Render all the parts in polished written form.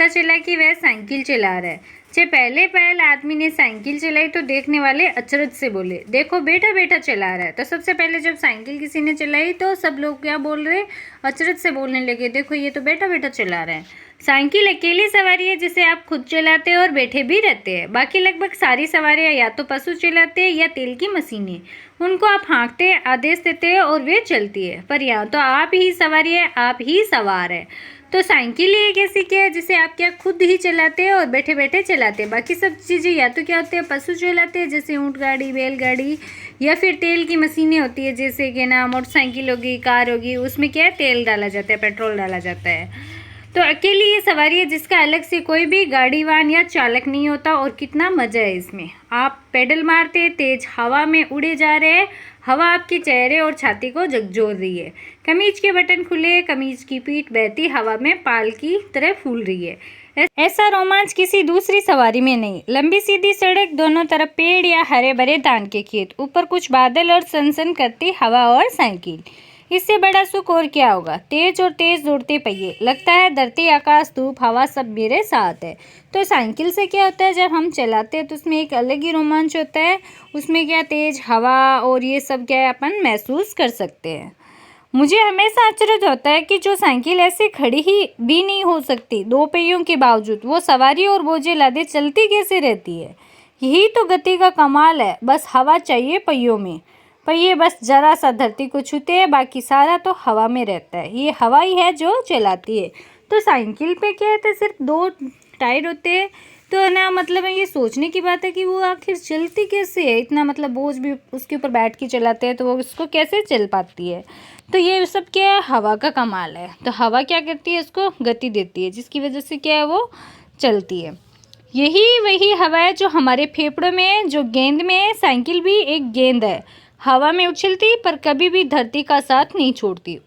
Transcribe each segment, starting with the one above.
पता चला कि वह साइकिल चला रहा है। जब पहले आदमी ने साइकिल चलाई तो देखने वाले अचरज से बोले, देखो बेटा बेटा चला रहा है। तो सबसे पहले जब साइकिल किसी ने चलाई तो सब लोग क्या बोल रहे, अचरज से बोलने लगे, देखो ये तो बेटा बेटा चला रहा है। साइकिल अकेली सवारी है जिसे आप खुद चलाते हैं और बैठे भी रहते हैं। बाकी लगभग सारी सवारियां या तो पशु चलाते हैं या तेल की मशीनें। उनको आप हाँकते आदेश देते हैं और वे चलती है। पर यहाँ तो आप ही सवारी है, आप ही सवार है। तो साइकिल ही एक ऐसी क्या है जिसे आप क्या खुद ही चलाते हैं और बैठे बैठे चलाते हैं। बाकी सब चीज़ें या तो क्या होते हैं, पशु चलाते हैं जैसे ऊँट गाड़ी, बैलगाड़ी, या फिर तेल की मशीनें होती है जैसे कि ना मोटरसाइकिल होगी, कार होगी, उसमें क्या है तेल डाला जाता है, पेट्रोल डाला जाता है। तो अकेली ये सवारी है जिसका अलग से कोई भी गाड़ी वाहन या चालक नहीं होता। और कितना मज़ा है इसमें, आप पेडल मारते तेज हवा में उड़े जा रहे हैं। हवा आपके चेहरे और छाती को झकझोर रही है। कमीज के बटन खुले, कमीज की पीठ बहती हवा में पाल की तरह फूल रही है। ऐसा रोमांच किसी दूसरी सवारी में नहीं। लंबी सीधी सड़क, दोनों तरफ पेड़ या हरे भरे धान के खेत, ऊपर कुछ बादल और सनसन करती हवा और साइकिल। इससे बड़ा सुख और क्या होगा। तेज और तेज दौड़ते पहिए, लगता है धरती आकाश धूप हवा सब मेरे साथ है। तो साइकिल से क्या होता है, जब हम चलाते हैं तो उसमें एक अलग ही रोमांच होता है। उसमें क्या तेज हवा और ये सब क्या है अपन महसूस कर सकते हैं। मुझे हमेशा आश्चर्य होता है कि जो साइकिल ऐसे खड़ी ही भी नहीं हो सकती, दो पहियों के बावजूद वो सवारी और बोझे लादे चलती कैसे रहती है। यही तो गति का कमाल है। बस हवा चाहिए पहियों में, पहिए बस जरा सा धरती को छूते हैं, बाकी सारा तो हवा में रहता है। ये हवा ही है जो चलाती है। तो साइकिल पे क्या है, सिर्फ दो टायर होते हैं। तो है ना, मतलब ये सोचने की बात है कि वो आखिर चलती कैसे है। इतना मतलब बोझ भी उसके ऊपर बैठ के चलाते हैं तो वो उसको कैसे चल पाती है। तो ये सब क्या है, हवा का कमाल है। तो हवा क्या करती है, उसको गति देती है जिसकी वजह से क्या है वो चलती है। यही वही हवा है जो हमारे फेफड़ों में है, जो गेंद में है। साइकिल भी एक गेंद है, हवा में उछलती पर कभी भी धरती का साथ नहीं छोड़ती।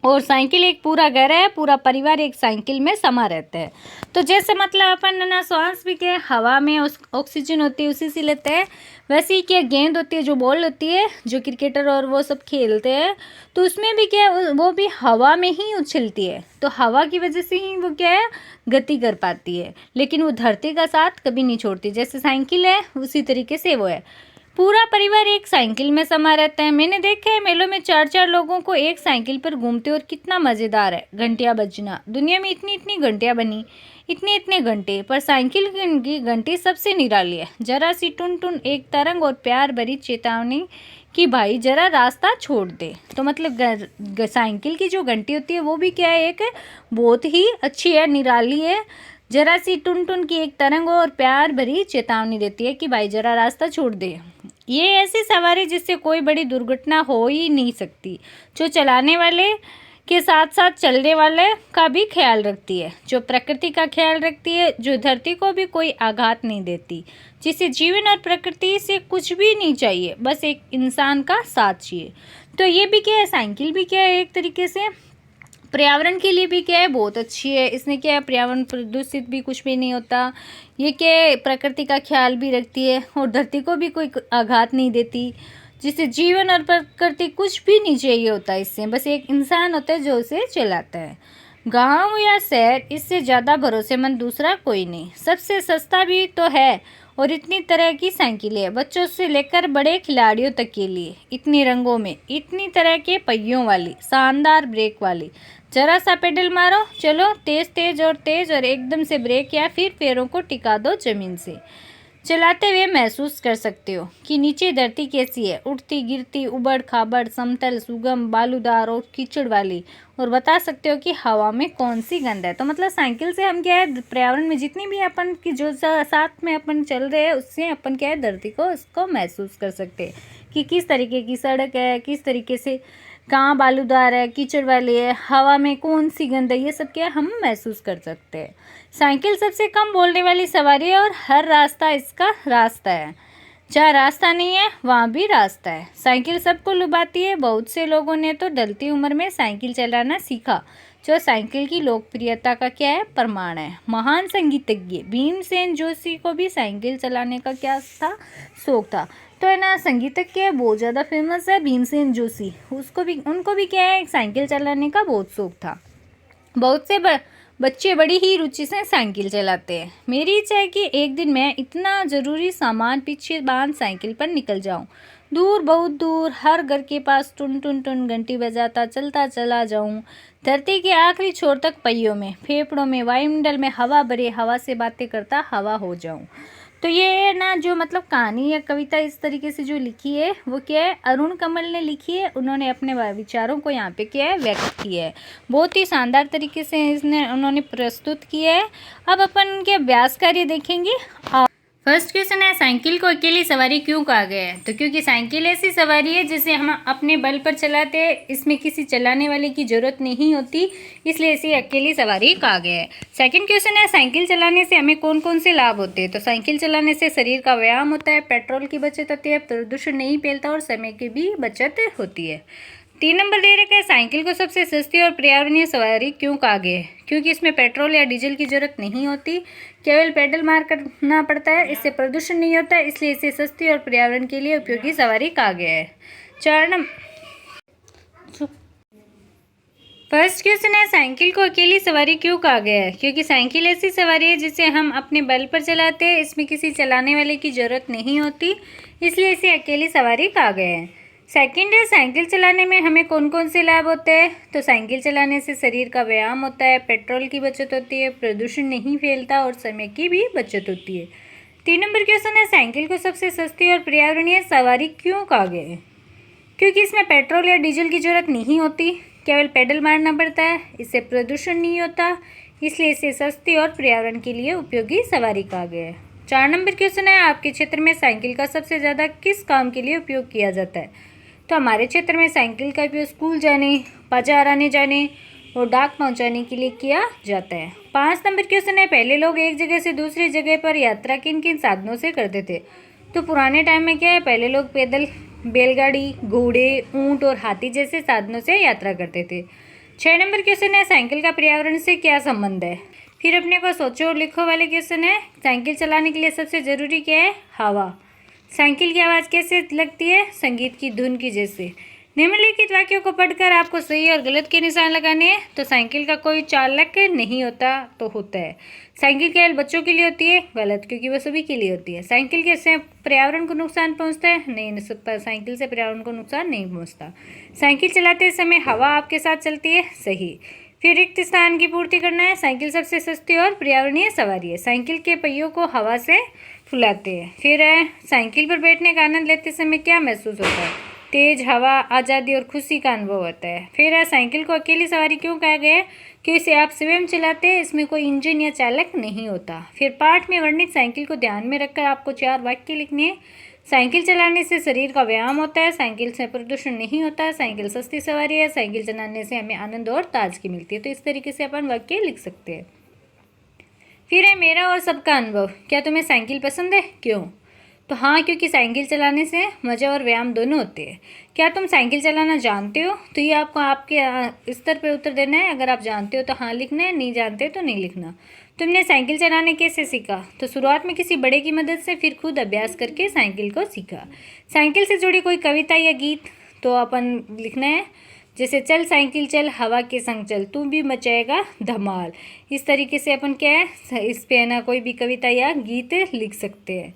और साइकिल एक पूरा घर है, पूरा परिवार एक साइकिल में समा रहता है। तो जैसे मतलब अपन ना श्वास भी क्या हवा में ऑक्सीजन होती है उसी से लेते हैं, वैसे ही क्या गेंद होती है जो बॉल होती है जो क्रिकेटर और वो सब खेलते हैं, तो उसमें भी क्या वो भी हवा में ही उछलती है। तो हवा की वजह से ही वो क्या है गति कर पाती है, लेकिन वो धरती का साथ कभी नहीं छोड़ती। जैसे साइकिल है उसी तरीके से वो है। पूरा परिवार एक साइकिल में समा रहता है। मैंने देखा है मेलों में 4-4 लोगों को एक साइकिल पर घूमते, और कितना मज़ेदार है। घंटियाँ बजना, दुनिया में इतनी इतनी घंटियाँ बनी, इतने इतने घंटे, पर साइकिल की घंटी सबसे निराली है। जरा सी टुन टुन, एक तरंग और प्यार भरी चेतावनी कि भाई जरा रास्ता छोड़ दे। तो मतलब साइकिल की जो घंटी होती है वो भी क्या है, एक बहुत ही अच्छी है, निराली है। जरा सी टुन टुन की एक तरंग और प्यार भरी चेतावनी देती है कि भाई जरा रास्ता छोड़ दे। ये ऐसी सवारी जिससे कोई बड़ी दुर्घटना हो ही नहीं सकती, जो चलाने वाले के साथ साथ चलने वाले का भी ख्याल रखती है, जो प्रकृति का ख्याल रखती है, जो धरती को भी कोई आघात नहीं देती, जिसे जीवन और प्रकृति से कुछ भी नहीं चाहिए, बस एक इंसान का साथ चाहिए। तो ये भी क्या है, साइकिल भी क्या है, एक तरीके से पर्यावरण के लिए भी क्या है बहुत अच्छी है। इसमें क्या है पर्यावरण प्रदूषित भी कुछ भी नहीं होता। ये क्या है प्रकृति का ख्याल भी रखती है और धरती को भी कोई आघात नहीं देती, जिससे जीवन और प्रकृति कुछ भी नहीं चाहिए होता इससे, बस एक इंसान होता है जो उसे चलाता है। गांव या शहर, इससे ज़्यादा भरोसेमंद दूसरा कोई नहीं। सबसे सस्ता भी तो है, और इतनी तरह की साइकिलें हैं, बच्चों से लेकर बड़े खिलाड़ियों तक के लिए। इतनी रंगों में, इतनी तरह के पहियों वाली, शानदार ब्रेक वाली। जरा सा पेडल मारो, चलो तेज तेज और एकदम से ब्रेक या फिर पैरों को टिका दो जमीन से। चलाते हुए महसूस कर सकते हो कि नीचे धरती कैसी है, उठती गिरती, उबड़ खाबड़, समतल, सुगम, बालूदार और कीचड़ वाली। और बता सकते हो कि हवा में कौन सी गंध है। तो मतलब साइकिल से हम क्या है पर्यावरण में जितनी भी अपन की जो साथ में अपन चल रहे हैं उससे अपन क्या है धरती को उसको महसूस कर सकते हैं कि किस तरीके की सड़क है, किस तरीके से कहाँ बालूदार है, कीचड़ वाली है, हवा में कौन सी गंध है, ये सब क्या हम महसूस कर सकते हैं। साइकिल सबसे कम बोलने वाली सवारी है और हर रास्ता इसका रास्ता है। जहाँ रास्ता नहीं है वहाँ भी रास्ता है। साइकिल सबको लुभाती है। बहुत से लोगों ने तो ढलती उम्र में साइकिल चलाना सीखा, जो साइकिल की लोकप्रियता का क्या है प्रमाण है। महान संगीतज्ञ भीमसेन जोशी को भी साइकिल चलाने का क्या था, शौक था। तो है ना, संगीतज्ञ बहुत ज़्यादा फेमस है भीमसेन जोशी, उनको भी क्या है साइकिल चलाने का बहुत शौक था। बहुत से बच्चे बड़ी ही रुचि से साइकिल चलाते हैं। मेरी इच्छा है कि एक दिन मैं इतना ज़रूरी सामान पीछे बांध साइकिल पर निकल जाऊं। दूर, बहुत दूर, हर घर के पास टुन टुन टुन घंटी बजाता चलता चला जाऊं। धरती के आखिरी छोर तक पहियों में, फेफड़ों में, वायुमंडल में हवा भरे, हवा से बातें करता हवा हो जाऊं। तो ये ना जो मतलब कहानी या कविता इस तरीके से जो लिखी है वो क्या है, अरुण कमल ने लिखी है। उन्होंने अपने विचारों को यहाँ पे क्या है, व्यक्त किया है। बहुत ही शानदार तरीके से उन्होंने प्रस्तुत किया है। अब अपन के अभ्यास कार्य देखेंगे। फर्स्ट क्वेश्चन है, साइकिल को अकेली सवारी क्यों कहा गया है? तो क्योंकि साइकिल ऐसी सवारी है जिसे हम अपने बल पर चलाते हैं, इसमें किसी चलाने वाले की जरूरत नहीं होती, इसलिए इसे अकेली सवारी कहा गया है। सेकंड क्वेश्चन है, साइकिल चलाने से हमें कौन कौन से लाभ होते हैं? तो साइकिल चलाने से शरीर का व्यायाम होता है, पेट्रोल की बचत होती है, प्रदूषण नहीं फैलता और समय की भी बचत होती है। 3 नंबर दे रखा है, साइकिल को सबसे सस्ती और पर्यावरणीय सवारी क्यों कहा गया है? क्योंकि इसमें पेट्रोल या डीजल की जरूरत नहीं होती, केवल पेडल मार करना पड़ता है, इससे प्रदूषण नहीं होता, इसलिए इसे सस्ती और पर्यावरण के लिए उपयोगी सवारी कहा गया है। 4 नंबर फर्स्ट क्वेश्चन है, साइकिल को अकेली सवारी क्यों कहा गया है? क्योंकि साइकिल ऐसी सवारी है जिसे हम अपने बल पर चलाते हैं, इसमें किसी चलाने वाले की जरूरत नहीं होती, इसलिए इसे अकेली सवारी कहा गया है। सेकंड है, साइकिल चलाने में हमें कौन कौन से लाभ होते हैं? तो साइकिल चलाने से शरीर का व्यायाम होता है, पेट्रोल की बचत होती है, प्रदूषण नहीं फैलता और समय की भी बचत होती है। 3 नंबर क्वेश्चन है, साइकिल को सबसे सस्ती और पर्यावरणीय सवारी क्यों कहा गया है? क्योंकि इसमें पेट्रोल या डीजल की जरूरत नहीं होती, केवल पेडल मारना पड़ता है, इससे प्रदूषण नहीं होता, इसलिए इसे सस्ती और पर्यावरण के लिए उपयोगी सवारी कहा गया है। 4 नंबर क्वेश्चन है, आपके क्षेत्र में साइकिल का सबसे ज़्यादा किस काम के लिए उपयोग किया जाता है? तो हमारे क्षेत्र में साइकिल का उपयोग स्कूल जाने, बाजार आने जाने और डाक पहुंचाने के लिए किया जाता है। 5 नंबर क्वेश्चन है, पहले लोग एक जगह से दूसरी जगह पर यात्रा किन किन साधनों से करते थे? तो पुराने टाइम में क्या है, पहले लोग पैदल, बैलगाड़ी, घोड़े, ऊंट और हाथी जैसे साधनों से यात्रा करते थे। 6 नंबर क्वेश्चन है, साइकिल का पर्यावरण से क्या संबंध है? फिर अपने को सोचो और लिखो वाले क्वेश्चन है, साइकिल चलाने के लिए सबसे ज़रूरी क्या है? हवा। साइकिल की आवाज़ कैसे लगती है? संगीत की धुन की जैसे। निम्नलिखित वाक्यों को पढ़कर आपको सही और गलत के निशान लगाने हैं। तो साइकिल का कोई चालक नहीं होता, तो होता है। साइकिल केवल बच्चों के लिए होती है, गलत, क्योंकि वह सभी के लिए होती है। साइकिल के से पर्यावरण को नुकसान पहुंचता है? नहीं, साइकिल से पर्यावरण को नुकसान नहीं पहुंचता। साइकिल चलाते समय हवा आपके साथ चलती है? सही। फिर रिक्त स्थान की पूर्ति करना है। साइकिल सबसे सस्ती और पर्यावरणीय सवारी है। साइकिल के पहियों को हवा से फुलाते हैं। फिर है, साइकिल पर बैठने का आनंद लेते समय क्या महसूस होता है? तेज हवा, आज़ादी और खुशी का अनुभव होता है। फिर है, साइकिल को अकेली सवारी क्यों कहा गया है? कि इसे आप स्वयं चलाते हैं, इसमें कोई इंजन या चालक नहीं होता। फिर पाठ में वर्णित साइकिल को ध्यान में रखकर आपको 4 वाक्य लिखने हैं। साइकिल चलाने से शरीर का व्यायाम होता है, साइकिल से प्रदूषण नहीं होता, साइकिल सस्ती सवारी है, साइकिल चलाने से हमें आनंद और ताजगी मिलती है। तो इस तरीके से अपन वाक्य लिख सकते हैं। फिर है, मेरा और सबका अनुभव। क्या तुम्हें साइकिल पसंद है? क्यों? तो हाँ, क्योंकि साइकिल चलाने से मज़ा और व्यायाम दोनों होते हैं। क्या तुम साइकिल चलाना जानते हो? तो ये आपको आपके स्तर पर उत्तर देना है। अगर आप जानते हो तो हाँ लिखना है, नहीं जानते तो नहीं लिखना। तुमने साइकिल चलाने कैसे सीखा? तो शुरुआत में किसी बड़े की मदद से, फिर खुद अभ्यास करके साइकिल को सीखा। साइकिल से जुड़ी कोई कविता या गीत तो अपन लिखना है, जैसे चल साइकिल चल, हवा के संग चल, तू भी मचाएगा धमाल। इस तरीके से अपन क्या है, इस पे ना कोई भी कविता या गीत लिख सकते हैं।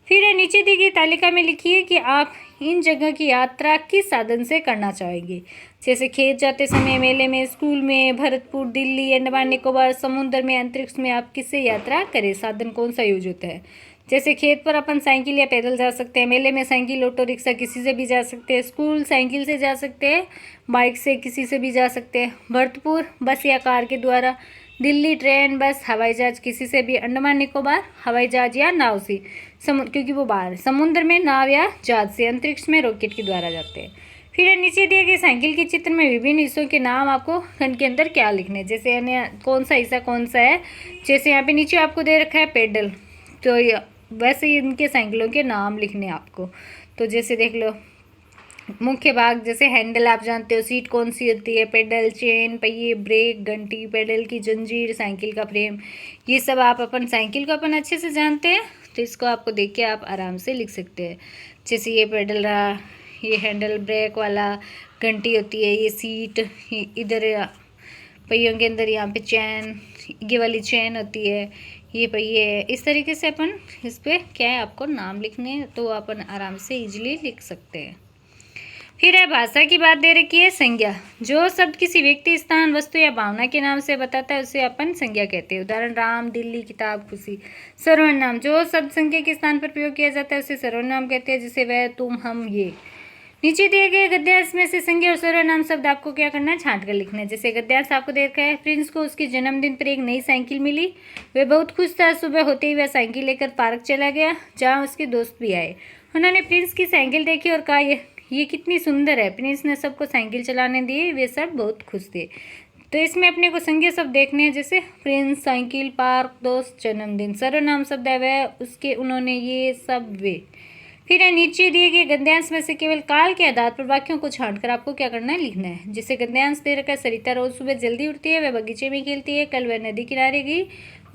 फिर नीचे दी गई तालिका में लिखिए कि आप इन जगह की यात्रा किस साधन से करना चाहेंगे। जैसे खेत जाते समय, मेले में, स्कूल में, भरतपुर, दिल्ली, अंडमान निकोबार, समुद्र में, अंतरिक्ष में, आप किससे यात्रा करें? साधन कौन सा यूज होता है? जैसे खेत पर अपन साइकिल या पैदल जा सकते हैं, मेले में साइकिल, ऑटो रिक्शा, किसी से भी जा सकते हैं, स्कूल साइकिल से जा सकते हैं, बाइक से किसी से भी जा सकते हैं, भरतपुर बस या कार के द्वारा, दिल्ली ट्रेन, बस, हवाई जहाज किसी से भी, अंडमान निकोबार हवाई जहाज या नाव से, क्योंकि वो बाहर, समुद्र में नाव या जहाज से, अंतरिक्ष में रॉकेट के द्वारा जाते हैं। फिर नीचे दिए गए साइकिल के चित्र में विभिन्न हिस्सों के नाम आपको खंड के अंदर क्या लिखने, जैसे यानी कौन सा हिस्सा कौन सा है। जैसे यहाँ पे नीचे आपको दे रखा है पेडल, तो वैसे ही इनके साइकिलों के नाम लिखने आपको। तो जैसे देख लो, मुख्य भाग जैसे हैंडल आप जानते हो, सीट कौन सी होती है, पेडल, चेन, पहिए, ब्रेक, घंटी, पेडल की जंजीर, साइकिल का फ्रेम, ये सब आप अपन साइकिल को अपन अच्छे से जानते हैं, तो इसको आपको देख के आप आराम से लिख सकते हैं। जैसे ये पेडल रहा, ये हैंडल ब्रेक वाला, घंटी होती है, ये सीट, इधर पहियों के अंदर यहाँ पे चैन, ये वाली चैन होती है, ये पहिए है। इस तरीके से अपन इस पर क्या है आपको नाम लिखने, तो अपन आराम से इजीली लिख सकते हैं। फिर है भाषा की बात दे रखी है संज्ञा। जो शब्द किसी व्यक्ति, स्थान, वस्तु या भावना के नाम से बताता है उसे अपन संज्ञा कहते हैं। उदाहरण राम, दिल्ली, किताब, खुशी। सर्वनाम। जो शब्द संज्ञा के स्थान पर प्रयोग किया जाता है उसे सर्वनाम कहते हैं, जैसे वह, तुम, हम, ये। नीचे दिए गए गद्यांश में से संज्ञा और सर्वनाम शब्द आपको क्या करना है, छांट कर लिखना है। जैसे गद्यांश आपको दे रखा है, प्रिंस को उसके जन्मदिन पर एक नई साइकिल मिली। वह बहुत खुश था। सुबह होते ही वह साइकिल लेकर पार्क चला गया, जहाँ उसके दोस्त भी आए। उन्होंने प्रिंस की साइकिल देखी और कहा ये कितनी सुंदर है। प्रिंस ने सबको साइकिल चलाने दी, वे सब बहुत खुश थे। तो इसमें अपने को संज्ञा शब्द देखने हैं, जैसे प्रिंस, साइकिल, पार्क, दोस्त, जन्मदिन। सर्वनाम शब्द है वह, उसके, उन्होंने, ये, सब, वे। फिर है नीचे दिए गए गद्यांश में से केवल काल के आधार पर वाक्यों को छांटकर आपको क्या करना है, लिखना है। जिसे गद्यांश दे रखा है, सरिता रोज सुबह जल्दी उठती है, वह बगीचे में खेलती है। कल वह नदी किनारे गई,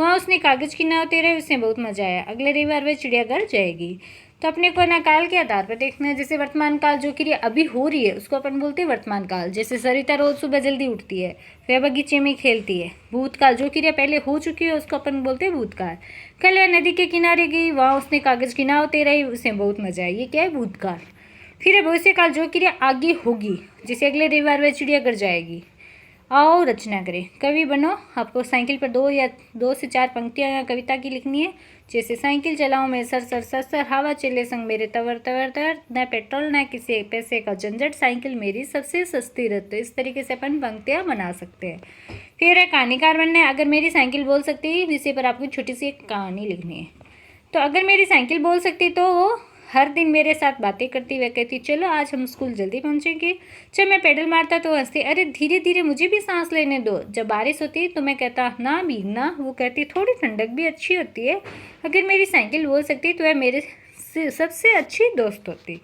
वहाँ उसने कागज की नाव तैराई, उसे बहुत मजा आया। अगले रविवार वह चिड़ियाघर जाएगी। तो अपने को ना काल के आधार पर देखना है। जैसे वर्तमान काल जो क्रिया अभी हो रही है उसको अपन बोलते हैं वर्तमान काल। जैसे सरिता रोज सुबह जल्दी उठती है, वह बगीचे में खेलती है। भूतकाल जो क्रिया पहले हो चुकी है उसको अपन बोलते हैं भूतकाल। कल वह नदी के किनारे गई, वहाँ उसने कागज की नाव तैराई, उसे बहुत मजा आया। ये क्या है, भूतकाल। फिर है भविष्य काल जो क्रिया आगे होगी। जैसे अगले रविवार वह चिड़ियाघर जाएगी। आओ रचना करें, कवि बनो। आपको साइकिल पर 2 से 4 पंक्तियाँ कविता की लिखनी है। जैसे साइकिल चलाऊं मैं सर सर सर सर, हवा चले संग मेरे तवर तवर तर, न पेट्रोल न किसी पैसे का झंझट, साइकिल मेरी सबसे सस्ती रत। तो इस तरीके से अपन पंक्तियाँ बना सकते हैं। फिर है कहानीकार बनना है। अगर मेरी साइकिल बोल सकती है, विषय पर आपको छोटी सी एक कहानी लिखनी है। तो अगर मेरी साइकिल बोल सकती तो वो हर दिन मेरे साथ बातें करती। वह कहती चलो आज हम स्कूल जल्दी पहुंचेंगे। जब मैं पेडल मारता तो हंसती, अरे धीरे धीरे मुझे भी सांस लेने दो। जब बारिश होती तो मैं कहता ना भीगना। वो कहती थोड़ी ठंडक भी अच्छी होती है। अगर मेरी साइकिल बोल सकती तो वह मेरे सबसे अच्छी दोस्त होती।